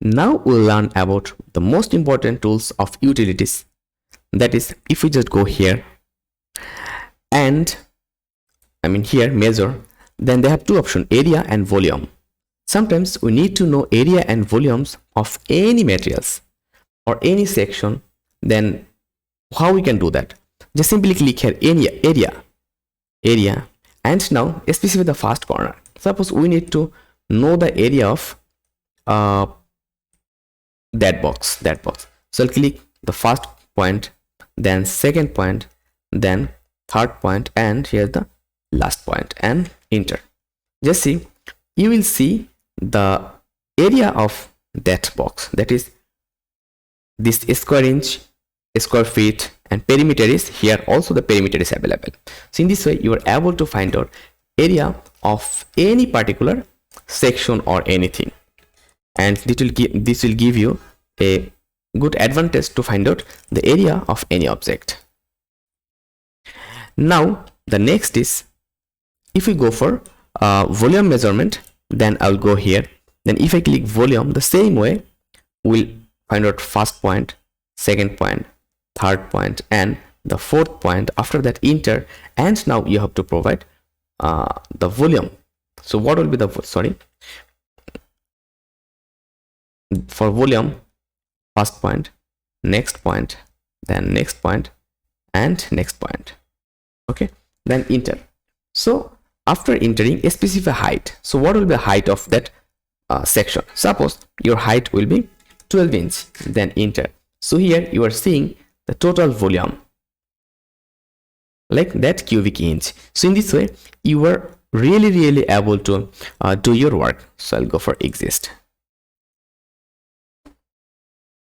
Now we'll learn about the most important tools of utilities. That is, if we just go here and here measure, then they have two options, area and volume. Sometimes we need to know area and volumes of any materials or any section. Then how we can do that? Just simply click here, area, and now specify the first corner. Suppose we need to know the area of that box. So I'll click the first point, then second point, then third point, and here's the last point, and enter. Just see, you will see the area of that box, that is this square inch, square feet, and perimeter is here. Also the perimeter is available. So in this way you are able to find out area of any particular section or anything, and this will give you a good advantage to find out the area of any object. Now the next is, if we go for volume measurement, then I'll go here. Then if I click volume, the same way we'll find out first point, second point, third point, and the fourth point. After that, enter, and now you have to provide the volume. So what will be the for volume, first point, next point, then next point, and next point. Okay, then enter. So after entering, specify height. So what will be the height of that section? Suppose your height will be 12 inch, then enter. So here you are seeing the total volume, like that cubic inch. So in this way you are really able to do your work. So I'll go for exist.